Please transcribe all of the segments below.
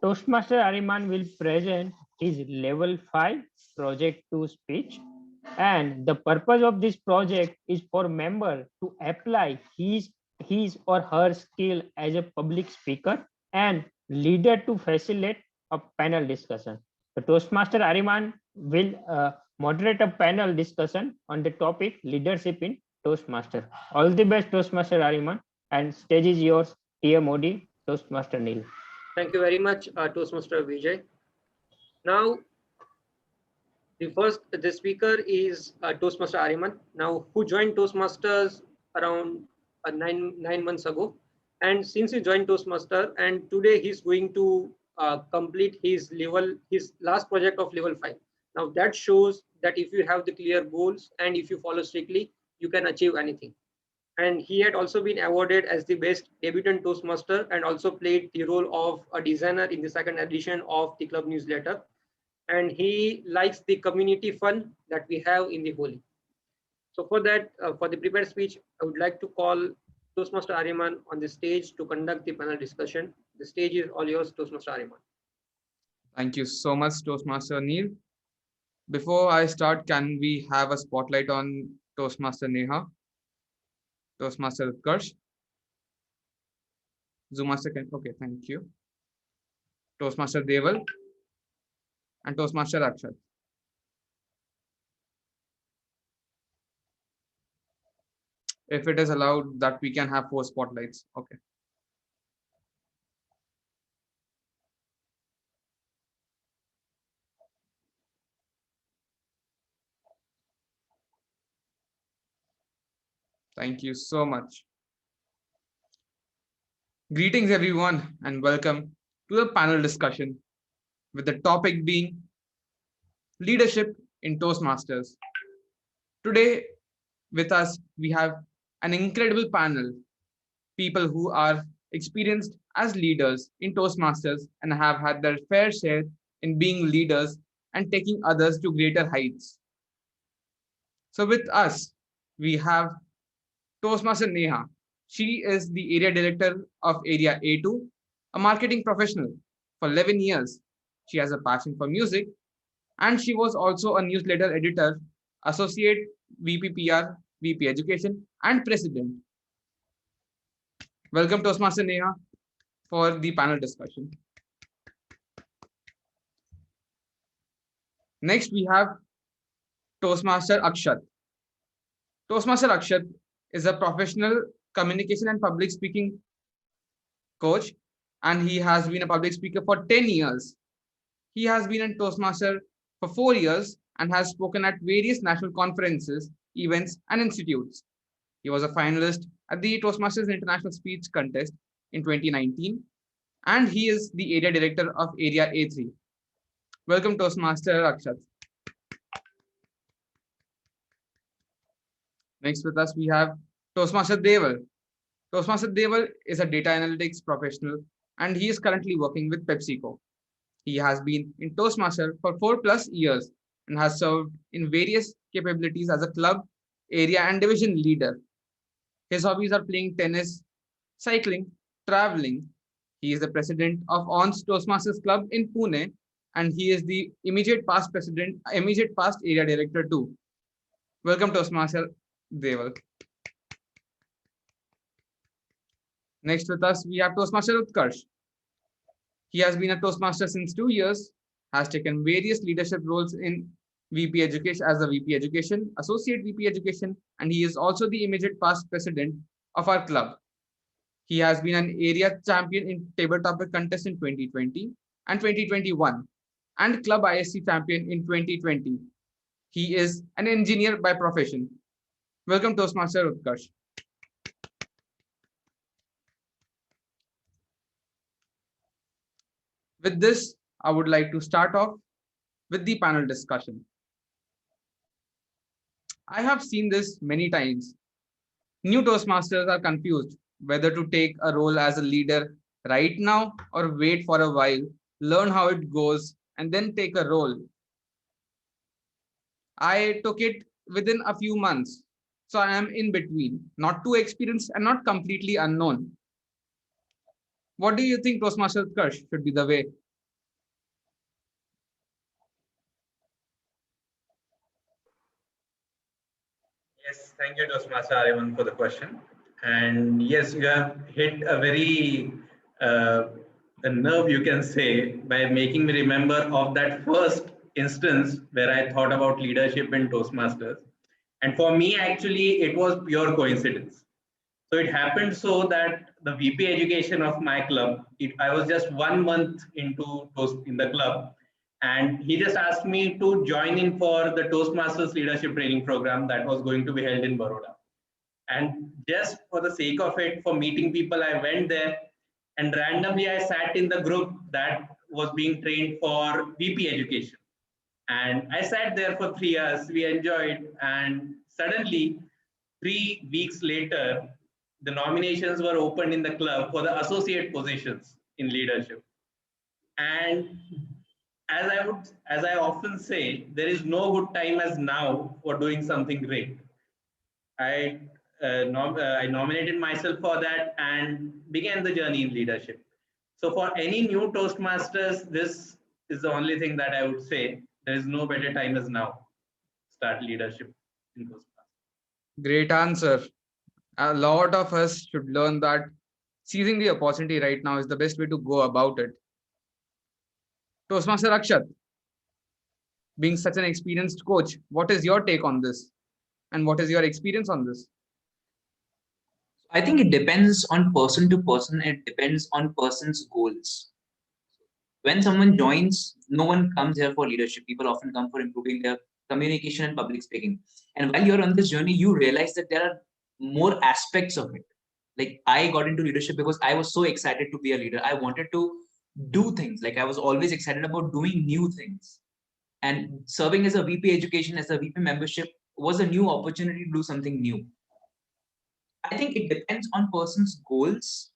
Toastmaster Ariman will present his level 5 project to speech, and the purpose of this project is for member to apply his or her skill as a public speaker and leader to facilitate a panel discussion. The Toastmaster Ariman will moderate a panel discussion on the topic leadership in Toastmaster. All the best, Toastmaster Ariman, and stage is yours. TMOD, Toastmaster Neil. Thank you very much, Toastmaster Vijay. Now, the speaker is Toastmaster Ariman. Now, who joined Toastmasters around nine months ago, and since he joined Toastmaster, and today he's going to complete his last project of level 5. Now that shows that if you have the clear goals and if you follow strictly, you can achieve anything. And he had also been awarded as the best debutant Toastmaster and also played the role of a designer in the second edition of the club newsletter. And he likes the community fun that we have in the Holi. So for that, for the prepared speech, I would like to call Toastmaster Ariman on the stage to conduct the panel discussion. The stage is all yours, Toastmaster Ariman. Thank you so much, Toastmaster Neil. Before I start, can we have a spotlight on Toastmaster Neha? Toastmaster Utkarsh? Zoom Master can, okay, thank you. Toastmaster Deval and Toastmaster Akshat. If it is allowed that we can have 4 spotlights, okay. Thank you so much. Greetings everyone and welcome to the panel discussion with the topic being leadership in Toastmasters. Today with us we have an incredible panel, people who are experienced as leaders in Toastmasters and have had their fair share in being leaders and taking others to greater heights. So with us, we have Toastmaster Neha. She is the area director of Area A2, a marketing professional for 11 years. She has a passion for music, and she was also a newsletter editor, associate VP PR, VP Education, and president. Welcome, Toastmaster Neha, for the panel discussion. Next, we have Toastmaster Akshat. Toastmaster Akshat is a professional communication and public speaking coach, and he has been a public speaker for 10 years. He has been a Toastmaster for 4 years and has spoken at various national conferences, events, and institutes. He was a finalist at the Toastmasters International Speech Contest in 2019, and he is the area director of Area A3. Welcome, Toastmaster Akshat. Next with us, we have Toastmaster Deval. Toastmaster Deval is a data analytics professional, and he is currently working with PepsiCo. He has been in Toastmaster for 4+ years and has served in various capabilities as a club, area, and division leader. His hobbies are playing tennis, cycling, traveling. He is the president of ONS Toastmasters Club in Pune, and he is the immediate past area director too. Welcome, Toastmaster Deval. Next with us, we have Toastmaster Utkarsh. He has been a Toastmaster since 2 years, has taken various leadership roles in VP Education as a VP Education, Associate VP Education, and he is also the immediate past president of our club. He has been an area champion in tabletop contest in 2020 and 2021, and club ISC champion in 2020. He is an engineer by profession. Welcome, Toastmaster Utkarsh. With this, I would like to start off with the panel discussion. I have seen this many times. New Toastmasters are confused whether to take a role as a leader right now or wait for a while, learn how it goes, and then take a role. I took it within a few months, so I am in between, not too experienced and not completely unknown. What do you think, Toastmaster Utkarsh, should be the way Thank you, Toastmaster Ariman, for the question. And yes, you have hit a very a nerve, you can say, by making me remember of that first instance where I thought about leadership in Toastmasters. And for me, actually, it was pure coincidence. So it happened so that the VP education of my club, I was just 1 month into Toast in the club, and he just asked me to join in for the Toastmasters leadership training program that was going to be held in Baroda. And just for the sake of it, for meeting people, I went there, and randomly I sat in the group that was being trained for VP education. And I sat there for 3 hours. We enjoyed, and suddenly, 3 weeks later, the nominations were opened in the club for the associate positions in leadership. And as I often say, there is no good time as now for doing something great. I I nominated myself for that and began the journey in leadership. So for any new Toastmasters, this is the only thing that I would say. There is no better time as now. Start leadership in Toastmasters. Great answer. A lot of us should learn that seizing the opportunity right now is the best way to go about it. Toastmaster Akshat, being such an experienced coach, what is your take on this? And what is your experience on this? I think it depends on person to person. It depends on person's goals. When someone joins, no one comes here for leadership. People often come for improving their communication and public speaking. And while you're on this journey, you realize that there are more aspects of it. Like I got into leadership because I was so excited to be a leader. I wanted to do things. Like I was always excited about doing new things. And serving as a VP education, as a VP membership was a new opportunity to do something new. I think it depends on person's goals,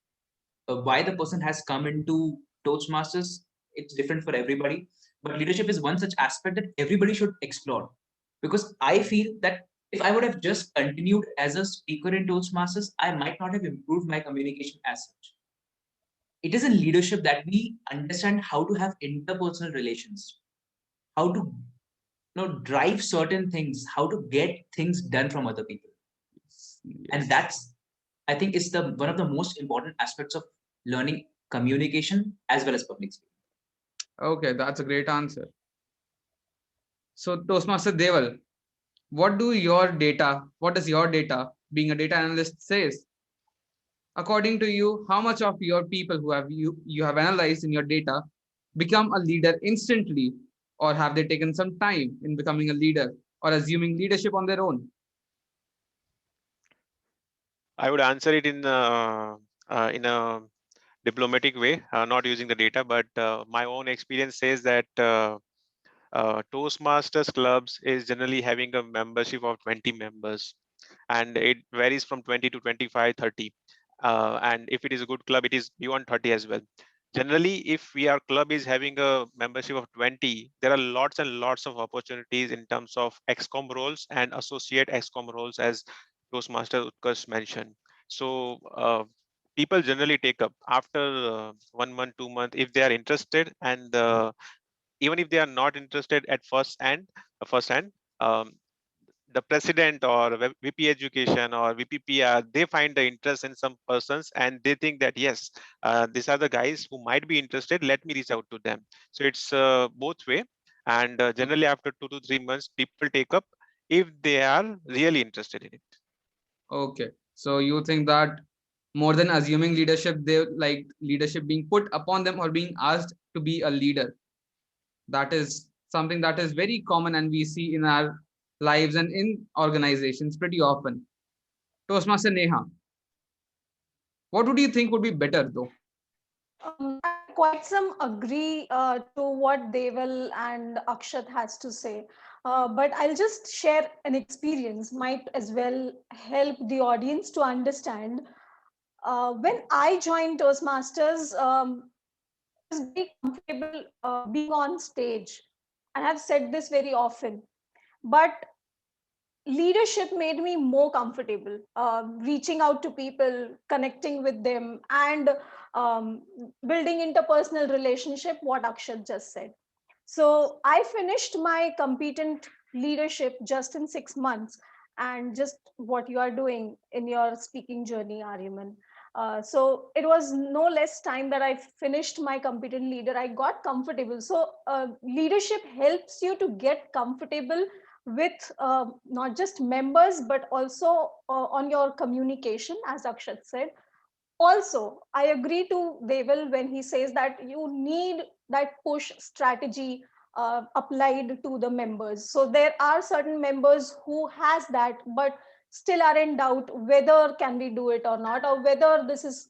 why the person has come into Toastmasters. It's different for everybody, but leadership is one such aspect that everybody should explore. Because I feel that if I would have just continued as a speaker in Toastmasters, I might not have improved my communication as such. It is in leadership that we understand how to have interpersonal relations, how to drive certain things, how to get things done from other people. And that's, I think, is the one of the most important aspects of learning communication as well as public speaking. Okay, that's a great answer. So Toastmaster Deval, what does your data, being a data analyst, says? According to you, how much of your people who have you have analyzed in your data become a leader instantly, or have they taken some time in becoming a leader or assuming leadership on their own? I would answer it in a diplomatic way, not using the data, but my own experience says that Toastmasters clubs is generally having a membership of 20 members, and it varies from 20 to 25, 30. And if it is a good club, it is beyond 30 as well. Generally, if our club is having a membership of 20, there are lots and lots of opportunities in terms of XCOM roles and associate XCOM roles, as Toastmaster Utkarsh mentioned. So people generally take up after 1 month, 2 months, if they are interested, and even if they are not interested at first hand, the president or VP education or VPPR, they find the interest in some persons, and they think that yes, these are the guys who might be interested. Let me reach out to them. So it's both way, and generally after 2 to 3 months, people take up if they are really interested in it. Okay, so you think that more than assuming leadership, they like leadership being put upon them or being asked to be a leader. That is something that is very common and we see in our lives and in organizations pretty often. Toastmaster Neha, what would you think would be better though? I quite some agree to what Deval and Akshat has to say. But I'll just share an experience, might as well help the audience to understand. When I joined Toastmasters, I was very comfortable being on stage. And I've said this very often. But leadership made me more comfortable, reaching out to people, connecting with them, and building interpersonal relationship, what Akshat just said. So I finished my competent leadership just in 6 months, and just what you are doing in your speaking journey, Aryaman. So it was no less time that I finished my competent leader. I got comfortable. So leadership helps you to get comfortable with not just members, but also on your communication, as Akshat said. Also, I agree to Deval when he says that you need that push strategy applied to the members. So there are certain members who has that, but still are in doubt whether can we do it or not, or whether this is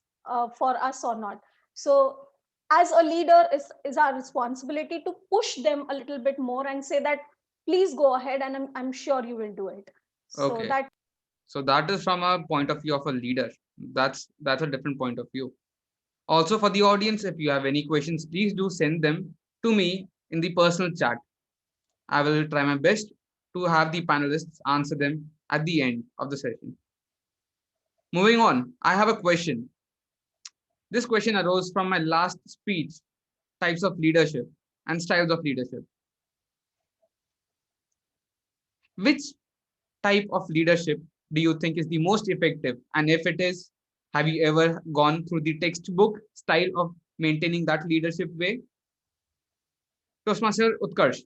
for us or not. So as a leader, is our responsibility to push them a little bit more and say that please go ahead, and I'm sure you will do it. So Okay. that So that is from a point of view of a leader. That's a different point of view. Also for the audience, if you have any questions, please do send them to me in the personal chat. I will try my best to have the panelists answer them at the end of the session. Moving on, I have a question. This question arose from my last speech, types of leadership and styles of leadership. Which type of leadership do you think is the most effective? And if it is, have you ever gone through the textbook style of maintaining that leadership way? Toastmaster Utkarsh,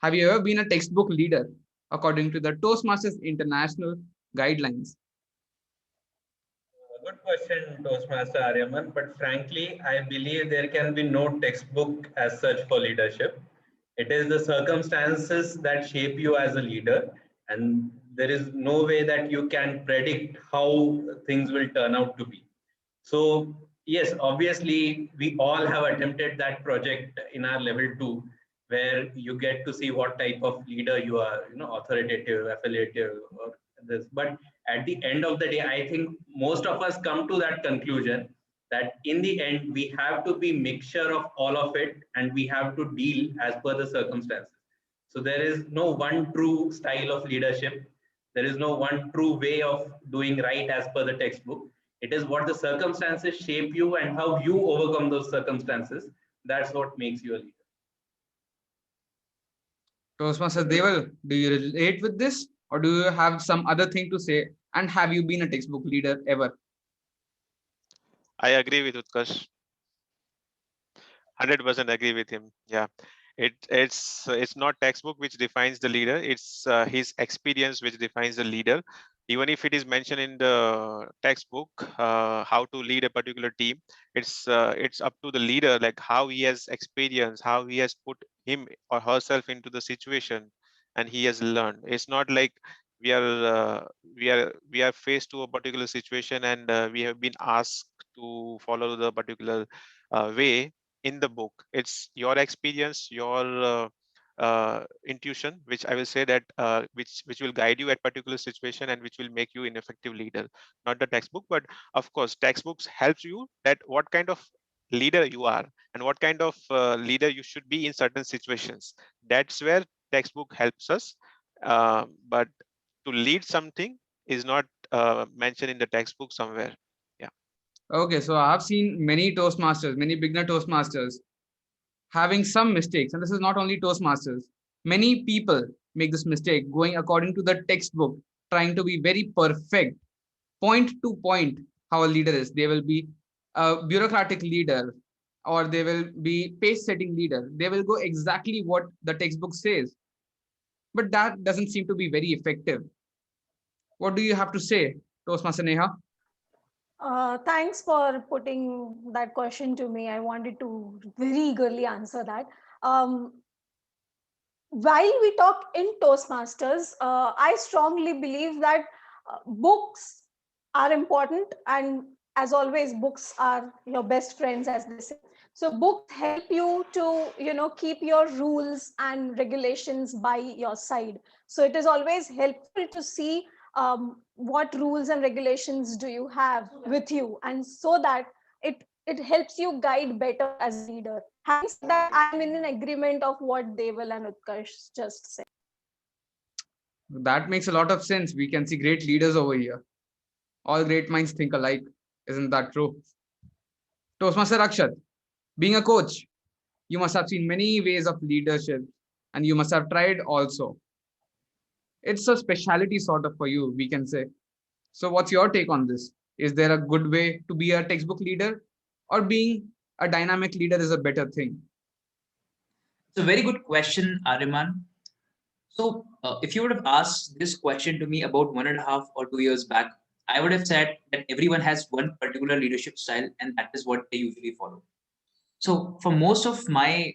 have you ever been a textbook leader according to the Toastmasters International guidelines? Good question, Toastmaster Aryaman. But frankly, I believe there can be no textbook as such for leadership. It is the circumstances that shape you as a leader, and there is no way that you can predict how things will turn out to be. So, yes, obviously, we all have attempted that project in our level 2, where you get to see what type of leader you are, authoritative, affiliative, or this. But at the end of the day, I think most of us come to that conclusion that in the end, we have to be mixture of all of it, and we have to deal as per the circumstances. So there is no one true style of leadership. There is no one true way of doing right as per the textbook. It is what the circumstances shape you and how you overcome those circumstances. That's what makes you a leader. Toastmaster Deval, do you relate with this or do you have some other thing to say? And have you been a textbook leader ever? I agree with Utkarsh. 100% agree with him. Yeah, it's not textbook which defines the leader. It's his experience which defines the leader. Even if it is mentioned in the textbook how to lead a particular team, it's up to the leader, like how he has experience, how he has put him or herself into the situation, and he has learned. It's not like we are faced to a particular situation and we have been asked to follow the particular way in the book. It's your experience, your intuition, which I will say that which will guide you at particular situation and which will make you an effective leader, not the textbook. But of course textbooks helps you that what kind of leader you are and what kind of leader you should be in certain situations. That's where textbook helps us, but to lead something is not mentioned in the textbook somewhere. Yeah. Okay, so I've seen many Toastmasters, many beginner Toastmasters having some mistakes. And this is not only Toastmasters. Many people make this mistake going according to the textbook, trying to be very perfect, point to point how a leader is. They will be a bureaucratic leader or they will be pace setting leader. They will go exactly what the textbook says. But that doesn't seem to be very effective. What do you have to say, Toastmaster Neha? Thanks for putting that question to me. I wanted to very eagerly answer that. While we talk in Toastmasters, I strongly believe that books are important, and as always, books are your best friends, as they say. So books help you to, keep your rules and regulations by your side. So it is always helpful to see what rules and regulations do you have with you, and so that it helps you guide better as a leader. Having said that, I'm in an agreement of what Deval and Utkarsh just said. That makes a lot of sense. We can see great leaders over here. All great minds think alike. Isn't that true? Toastmaster Akshat, being a coach, you must have seen many ways of leadership and you must have tried also. It's a specialty sort of for you, we can say. So what's your take on this? Is there a good way to be a textbook leader, or being a dynamic leader is a better thing? It's a very good question, Ariman. So, if you would have asked this question to me about 1.5 or 2 years back, I would have said that everyone has one particular leadership style, and that is what they usually follow. So, for most of my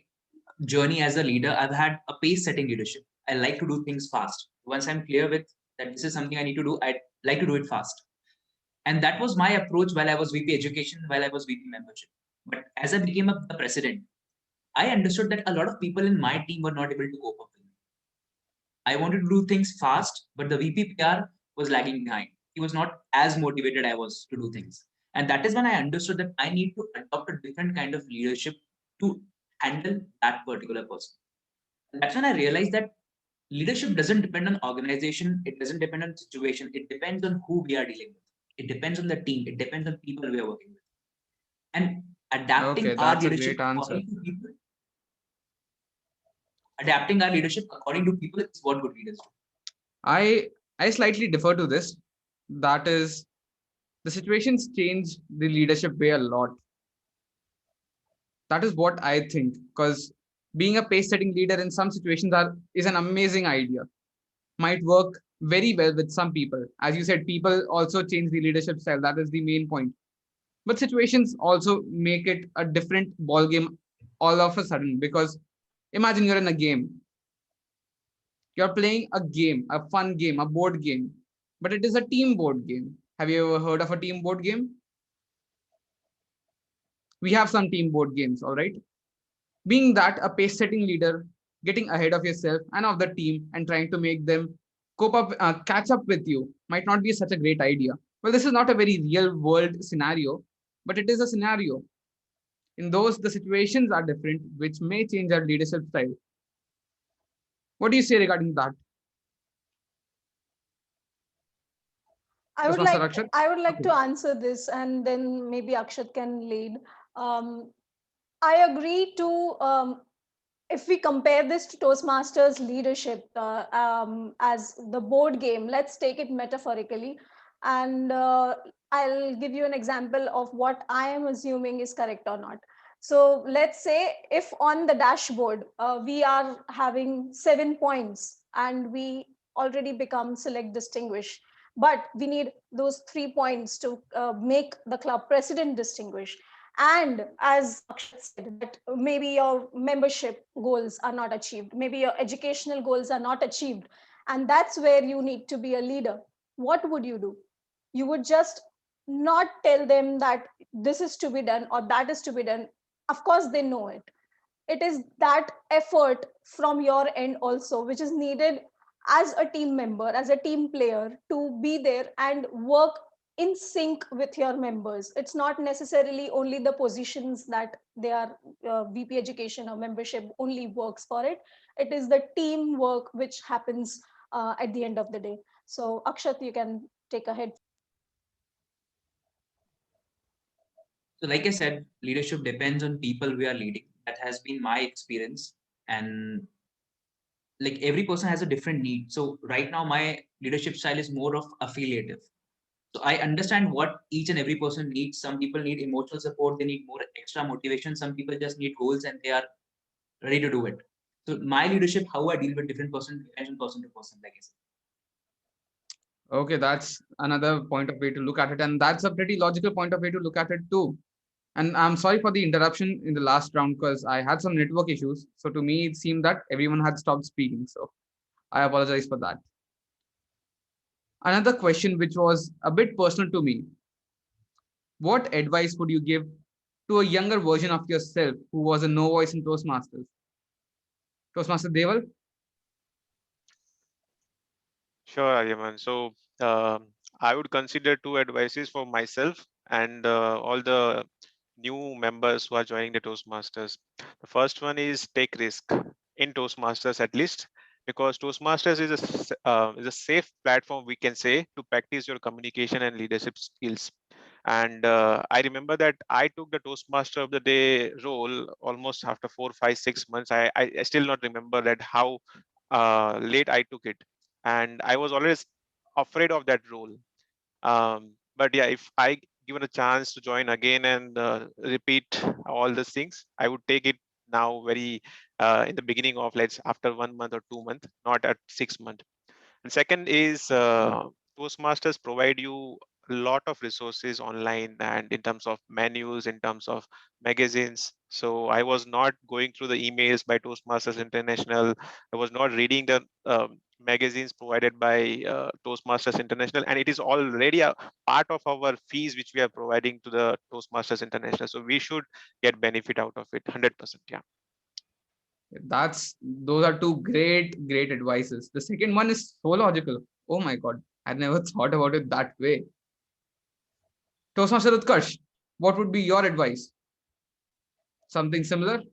journey as a leader, I've had a pace setting leadership. I like to do things fast. Once I'm clear with that this is something I need to do, I like to do it fast. And that was my approach while I was VP education, while I was VP membership. But as I became the president, I understood that a lot of people in my team were not able to cope up with me. I wanted to do things fast, but the VP PR was lagging behind. He was not as motivated I was to do things. And that is when I understood that I need to adopt a different kind of leadership to handle that particular person. And that's when I realized that leadership doesn't depend on organization, it doesn't depend on situation, it depends on who we are dealing with. It depends on the team, it depends on people we are working with. And Okay, that's a great answer. Adapting our leadership according to people is what good leaders do. I slightly differ to this. That is, the situations change the leadership way a lot. That is what I think, because being a pace setting leader in some situations is an amazing idea. Might work very well with some people. As you said, people also change the leadership style. That is the main point. But situations also make it a different ball game all of a sudden, because imagine you're in a game. You're playing a game, a fun game, a board game, but it is a team board game. Have you ever heard of a team board game? We have some team board games, all right? Being that a pace setting leader, getting ahead of yourself and of the team and trying to make them cope up, catch up with you might not be such a great idea. Well, this is not a very real world scenario, but it is a scenario. In those, the situations are different, which may change our leadership style. What do you say regarding that? I would Toastmaster like Akshat? I would like Okay. to answer this, and then maybe Akshat can lead. I agree to if we compare this to Toastmasters leadership as the board game. Let's take it metaphorically, and I'll give you an example of what I am assuming is correct or not. So let's say if on the dashboard we are having 7 points and we already become select distinguished, but we need those 3 points to make the club president distinguished. And as Akshat said, that maybe your membership goals are not achieved, maybe your educational goals are not achieved, and that's where you need to be a leader. What would you do? You would just not tell them that this is to be done or that is to be done. Of course they know it. It is that effort from your end also which is needed as a team member, as a team player, to be there and work in sync with your members. It's not necessarily only the positions that they are VP education or membership only works for it. It is the teamwork which happens at the end of the day. So Akshat, you can take ahead. So, like I said, leadership depends on people we are leading. That has been my experience. And like every person has a different need. So, right now, my leadership style is more of affiliative. So, I understand what each and every person needs. Some people need emotional support, they need more extra motivation. Some people just need goals and they are ready to do it. So, my leadership, how I deal with different person, depends on person to person, like I said. Okay, that's another point of way to look at it. And that's a pretty logical point of way to look at it too. And I'm sorry for the interruption in the last round because I had some network issues. So to me, it seemed that everyone had stopped speaking. So I apologize for that. Another question, which was a bit personal to me. What advice would you give to a younger version of yourself who was a no voice in Toastmasters? Toastmaster Deval? Sure, Aryaman. So I would consider two advices for myself and all the new members who are joining the Toastmasters. The first one is take risk in Toastmasters at least, because Toastmasters is a safe platform, we can say, to practice your communication and leadership skills. And I remember that I took the Toastmaster of the Day role almost after 4, 5, 6 months. I still not remember that how late I took it. and I was always afraid of that role. But yeah, if I given a chance to join again and repeat all these things, I would take it now very in the beginning of, let's after 1 month or 2 months, not at 6 months. And second is Toastmasters provide you a lot of resources online and in terms of menus, in terms of magazines. So I was not going through the emails by Toastmasters International. I was not reading the magazines provided by Toastmasters International, and it is already a part of our fees which we are providing to the Toastmasters International. So we should get benefit out of it 100%. Yeah. Those are two great advices. The second one is so logical. Oh my God, I never thought about it that way. Toastmaster Utkarsh, what would be your advice? Something similar?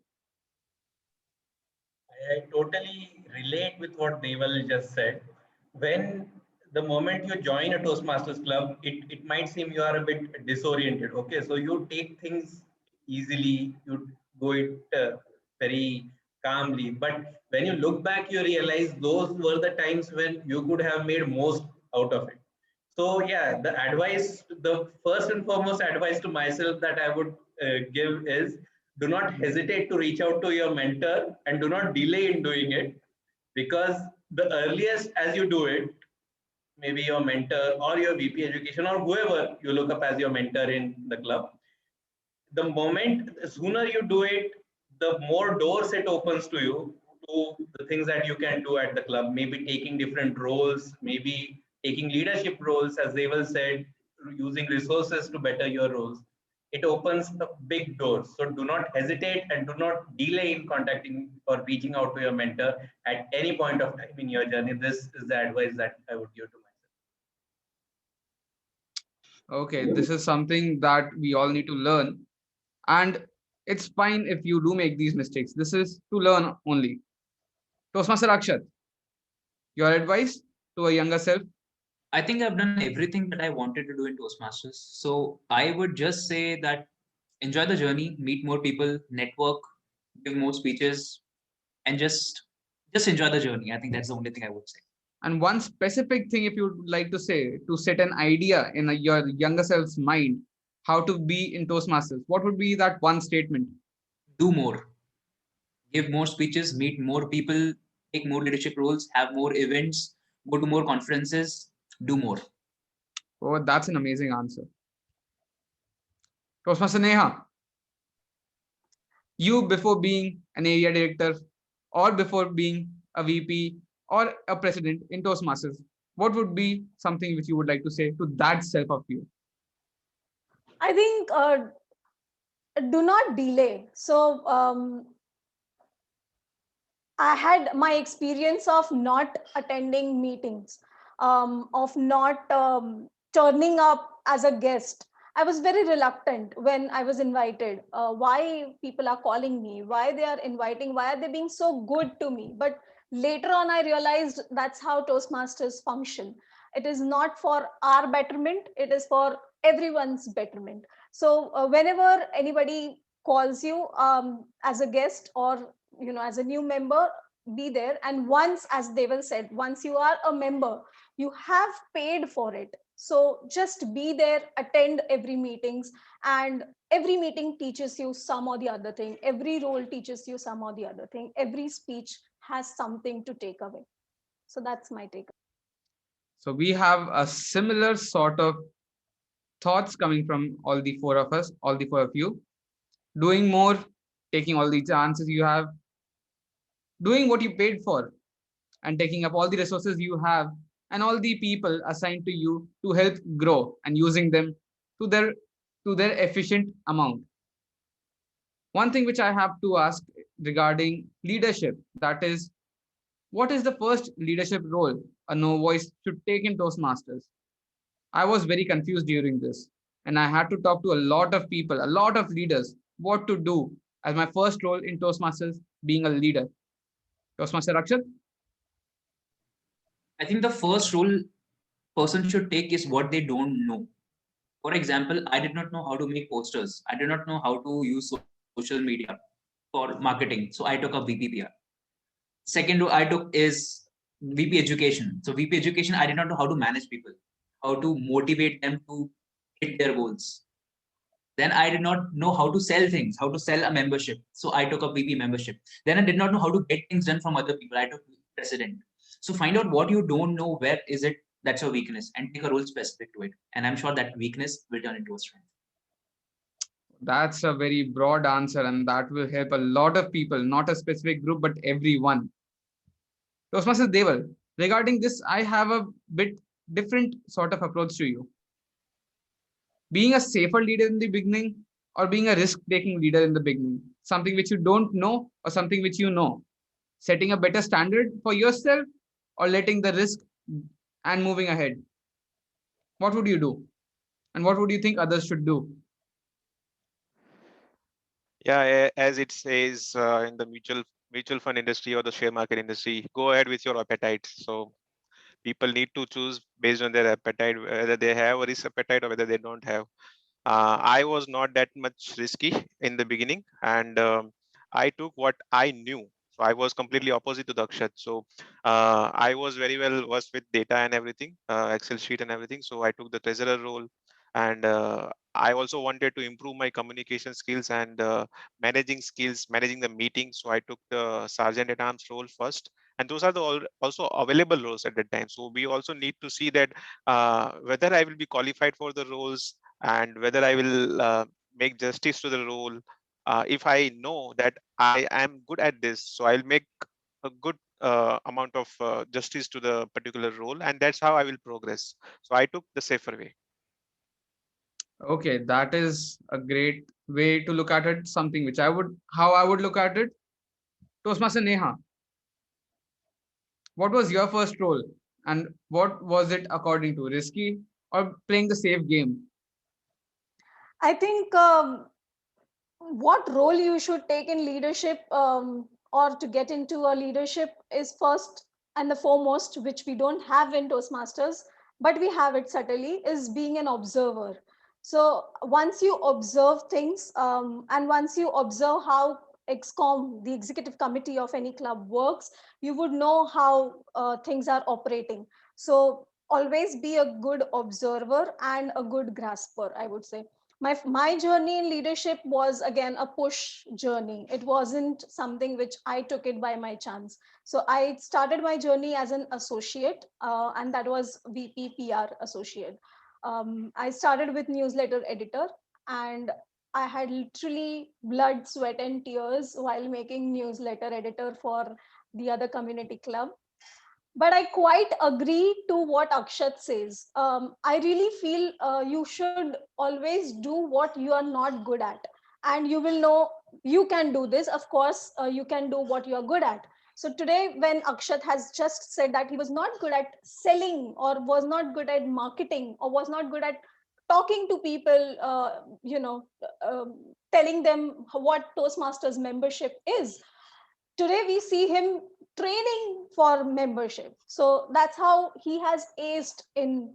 I totally relate with what Deval just said. When the moment you join a Toastmasters club, it might seem you are a bit disoriented. Okay, so you take things easily, you go it very calmly. But when you look back, you realize those were the times when you could have made most out of it. So yeah, the advice, the first and foremost advice to myself that I would give is, do not hesitate to reach out to your mentor and do not delay in doing it, because the earliest as you do it, maybe your mentor or your VP education or whoever you look up as your mentor in the club, the moment sooner you do it, the more doors it opens to you to the things that you can do at the club. Maybe taking different roles, maybe taking leadership roles, as Deval said, using resources to better your roles. It opens the big doors. So do not hesitate and do not delay in contacting or reaching out to your mentor at any point of time in your journey. This is the advice that I would give to myself. Okay, this is something that we all need to learn. And it's fine if you do make these mistakes. This is to learn only. Toastmaster Akshat, your advice to a younger self? I think I've done everything that I wanted to do in Toastmasters. So I would just say that enjoy the journey, meet more people, network, give more speeches, and just enjoy the journey. I think that's the only thing I would say. And one specific thing, if you would like to say, to set an idea in your younger self's mind, how to be in Toastmasters, what would be that one statement? Do more, give more speeches, meet more people, take more leadership roles, have more events, go to more conferences, do more. Oh, that's an amazing answer. Toastmaster Neha, you before being an area director or before being a VP or a president in Toastmasters, what would be something which you would like to say to that self of you? I think do not delay. So I had my experience of not attending meetings, of not turning up as a guest. I was very reluctant when I was invited. Why people are calling me? Why they are inviting? Why are they being so good to me? But later on, I realized that's how Toastmasters function. It is not for our betterment. It is for everyone's betterment. So whenever anybody calls you as a guest or as a new member, be there. And once, as Deval said, once you are a member, you have paid for it. So just be there, attend every meetings, and every meeting teaches you some or the other thing. Every role teaches you some or the other thing. Every speech has something to take away. So that's my take. So we have a similar sort of thoughts coming from all the four of us, all the four of you. Doing more, taking all the chances you have, doing what you paid for, and taking up all the resources you have and all the people assigned to you to help grow and using them to their efficient amount. One thing which I have to ask regarding leadership, that is, what is the first leadership role a no voice should take in Toastmasters? I was very confused during this, and I had to talk to a lot of people, a lot of leaders, what to do as my first role in Toastmasters being a leader. Toastmaster Akshat? I think the first role person should take is what they don't know. For example, I did not know how to make posters. I did not know how to use social media for marketing. So I took a VPPR. Second role I took is VP education. So VP education, I did not know how to manage people, how to motivate them to hit their goals. Then I did not know how to sell things, how to sell a membership. So I took a VP membership. Then I did not know how to get things done from other people. I took president. So find out what you don't know, where is it, that's your weakness, and take a role specific to it. And I'm sure that weakness will turn into a strength. That's a very broad answer, and that will help a lot of people, not a specific group, but everyone. Toastmasters Deval, regarding this, I have a bit different sort of approach to you. Being a safer leader in the beginning, or being a risk-taking leader in the beginning, something which you don't know or something which you know, setting a better standard for yourself or letting the risk and moving ahead. What would you do? And what would you think others should do? Yeah, as it says in the mutual fund industry or the share market industry, go ahead with your appetite. So people need to choose based on their appetite, whether they have a risk appetite or whether they don't have. I was not that much risky in the beginning, and I took what I knew. So I was completely opposite to the Akshat. So I was very well versed with data and everything, Excel sheet and everything. So I took the treasurer role, and I also wanted to improve my communication skills and managing skills, managing the meetings. So I took the sergeant at arms role first, and those are the also available roles at that time. So we also need to see that whether I will be qualified for the roles and whether I will make justice to the role. If I know that I am good at this, so I'll make a good amount of justice to the particular role, and that's how I will progress. So I took the safer way. Okay, that is a great way to look at it. Something which how I would look at it. Toastmaster Neha, what was your first role, and what was it according to, risky or playing the safe game? I think what role you should take in leadership, or to get into a leadership, is first and the foremost, which we don't have in Toastmasters, but we have it subtly, is being an observer. So once you observe things, and once you observe how EXCOM, the executive committee of any club, works, you would know how things are operating. So always be a good observer and a good grasper, I would say. My journey in leadership was again a push journey. It wasn't something which I took it by my chance. So I started my journey as an associate, and that was VP PR associate. I started with newsletter editor, and I had literally blood, sweat, and tears while making newsletter editor for the other community club. But I quite agree to what Akshat says. I really feel you should always do what you are not good at, and you will know you can do this. Of course, you can do what you are good at. So today, when Akshat has just said that he was not good at selling, or was not good at marketing, or was not good at talking to people, telling them what Toastmasters membership is, today we see him training for membership. So that's how he has aced in,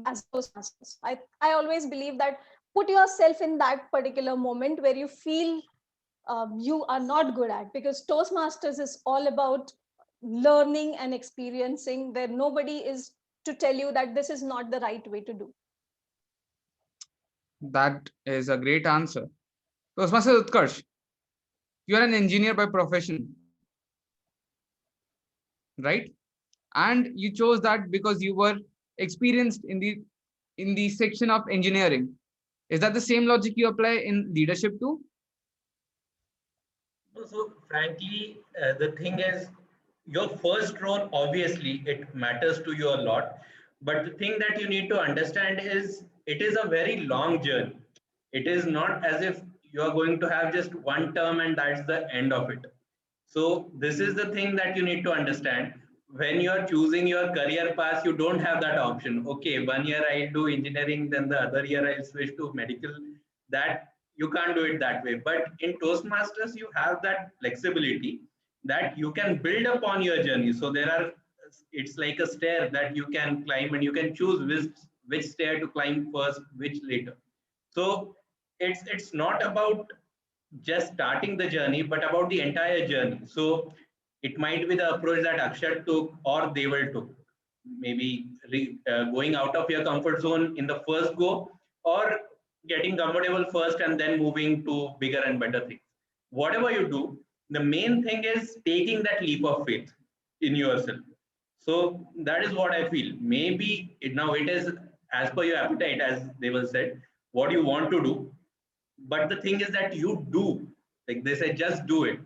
as Toastmasters. I always believe that put yourself in that particular moment where you feel you are not good at, because Toastmasters is all about learning and experiencing, where nobody is to tell you that this is not the right way to do. That is a great answer. Toastmaster Utkarsh, you are an engineer by profession, right? And you chose that because you were experienced in the section of engineering. Is that the same logic you apply in leadership too? So frankly, the thing is, your first role, obviously, it matters to you a lot. But the thing that you need to understand is it is a very long journey. It is not as if you are going to have just one term and that's the end of it. So this is the thing that you need to understand. When you are choosing your career path, you don't have that option. Okay, 1 year I'll do engineering, then the other year I'll switch to medical. That you can't do it that way. But in Toastmasters, you have that flexibility that you can build upon your journey. So there are, it's like a stair that you can climb, and you can choose which stair to climb first, which later. So it's not about just starting the journey, but about the entire journey. So It might be the approach that Akshat took or Deval took. Maybe going out of your comfort zone in the first go, or getting comfortable first and then moving to bigger and better things. Whatever you do, the main thing is taking that leap of faith in yourself. So that is what I feel. Maybe now it is as per your appetite, as they will said, what you want to do. But the thing is that you do, like they say, just do it.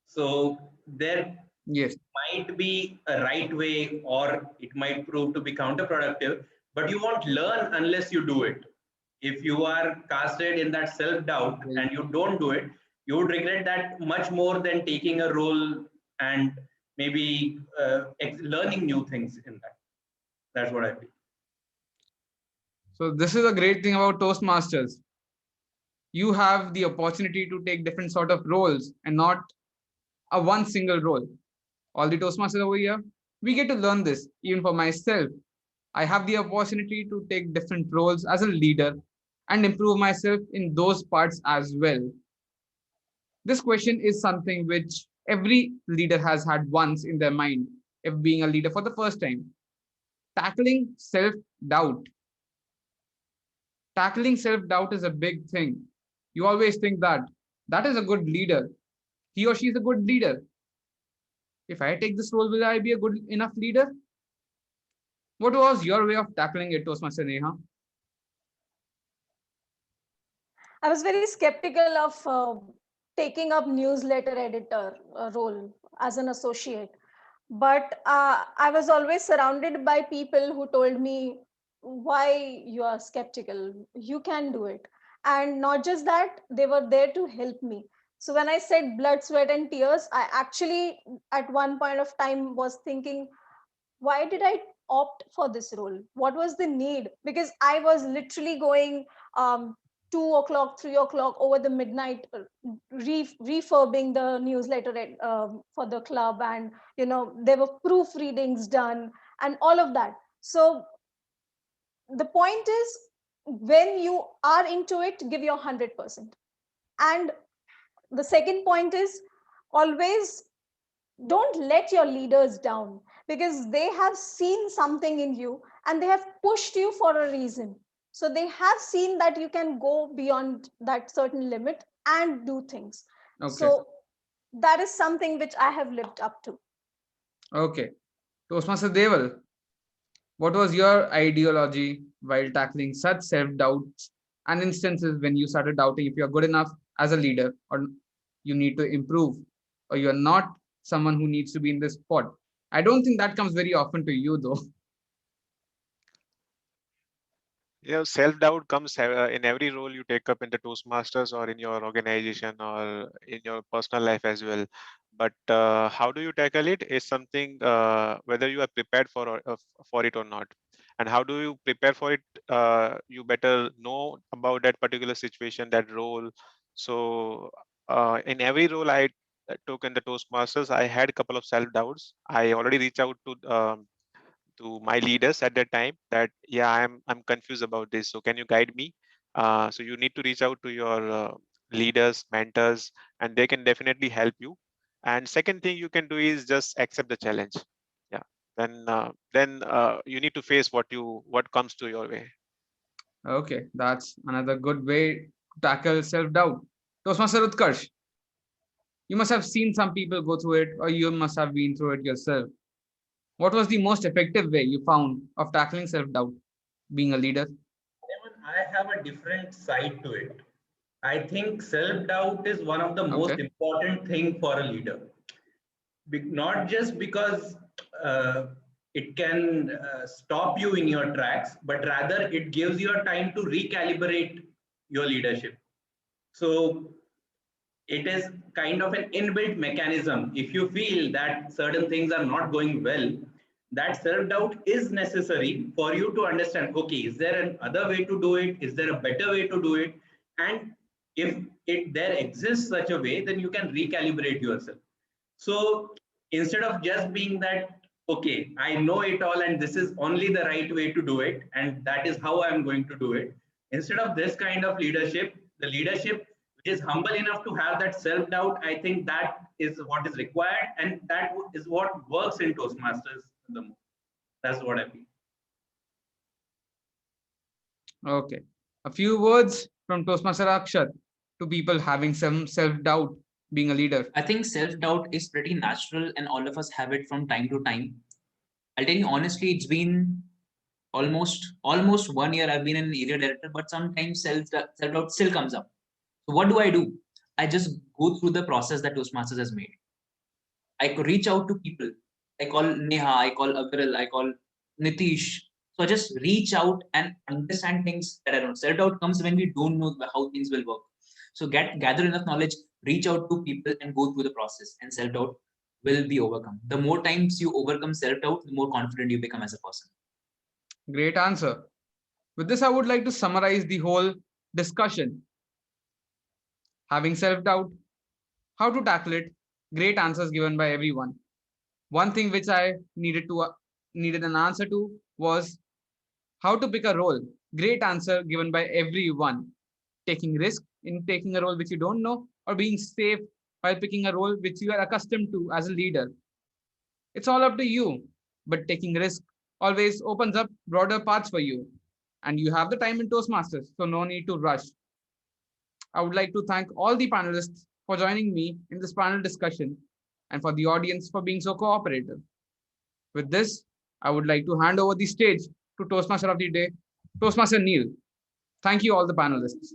So there Yes. might be a right way, or it might prove to be counterproductive, but you won't learn unless you do it. If you are casted in that self-doubt and you don't do it, you would regret that much more than taking a role and maybe learning new things in that. That's what I feel. So this is a great thing about Toastmasters. You have the opportunity to take different sort of roles and not a one single role. All the Toastmasters over here, we get to learn this. Even for myself, I have the opportunity to take different roles as a leader and improve myself in those parts as well. This question is something which every leader has had once in their mind, if being a leader for the first time. Tackling self-doubt. Tackling self-doubt is a big thing. You always think that that is a good leader. He or she is a good leader. If I take this role, will I be a good enough leader? What was your way of tackling it, Toastmaster Neha? I was very skeptical of taking up newsletter editor role as an associate. But I was always surrounded by people who told me, why you are skeptical? You can do it. And not just that, they were there to help me. So when I said blood, sweat, and tears, I actually, at one point of time, was thinking, why did I opt for this role? What was the need? Because I was literally going 2 o'clock, 3 o'clock over the midnight, refurbing the newsletter for the club, and there were proofreadings done and all of that. So the point is, when you are into it, give your 100%. And the second point is, always don't let your leaders down, because they have seen something in you and they have pushed you for a reason. So they have seen that you can go beyond that certain limit and do things. Okay. So that is something which I have lived up to. Okay. Toastmaster Deval, what was your ideology while tackling such self-doubts and instances when you started doubting if you're good enough as a leader, or you need to improve, or you're not someone who needs to be in this spot? I don't think that comes very often to you, though. Self-doubt comes in every role you take up in the Toastmasters or in your organization or in your personal life as well. But how do you tackle it is something whether you are prepared for it or not. And how do you prepare for it? You better know about that particular situation, that role. So in every role I took in the Toastmasters, I had a couple of self-doubts. I already reached out to my leaders at that time that I'm confused about this, so can you guide me? So you need to reach out to your leaders, mentors, and they can definitely help you. And second thing you can do is just accept the challenge. Yeah, then you need to face what comes to your way. Okay, that's another good way to tackle self-doubt. Toastmaster Utkarsh, you must have seen some people go through it, or you must have been through it yourself. What was the most effective way you found of tackling self-doubt being a leader? I have a different side to it. I think self-doubt is one of the most important thing for a leader. Not just because it can stop you in your tracks, but rather it gives you a time to recalibrate your leadership. So it is kind of an inbuilt mechanism. If you feel that certain things are not going well, that self-doubt is necessary for you to understand, okay, is there another way to do it? Is there a better way to do it? And if there exists such a way, then you can recalibrate yourself. So instead of just being that, okay, I know it all and this is only the right way to do it, and that is how I'm going to do it. Instead of this kind of leadership, the leadership is humble enough to have that self-doubt, I think that is what is required, and that is what works in Toastmasters the most. That's what I feel. Okay. A few words from Toastmaster Akshat to people having some self-doubt being a leader. I think self-doubt is pretty natural and all of us have it from time to time. I'll tell you honestly, it's been almost 1 year I've been an area director, but sometimes self-doubt still comes up. So what do? I just go through the process that Toastmasters has made. I could reach out to people. I call Neha, I call Aviral, I call Nitish. So I just reach out and understand things that I don't. Self-doubt comes when we don't know how things will work. So gather enough knowledge, reach out to people and go through the process, and self-doubt will be overcome. The more times you overcome self-doubt, the more confident you become as a person. Great answer. With this, I would like to summarize the whole discussion. Having self-doubt, how to tackle it, great answers given by everyone. One thing which I needed an answer to was how to pick a role. Great answer given by everyone. Taking risk in taking a role which you don't know, or being safe while picking a role which you are accustomed to as a leader. It's all up to you, but taking risk always opens up broader paths for you. And you have the time in Toastmasters, so no need to rush. I would like to thank all the panelists for joining me in this panel discussion and for the audience for being so cooperative. With this, I would like to hand over the stage to Toastmaster of the Day, Toastmaster Neil. Thank you all the panelists.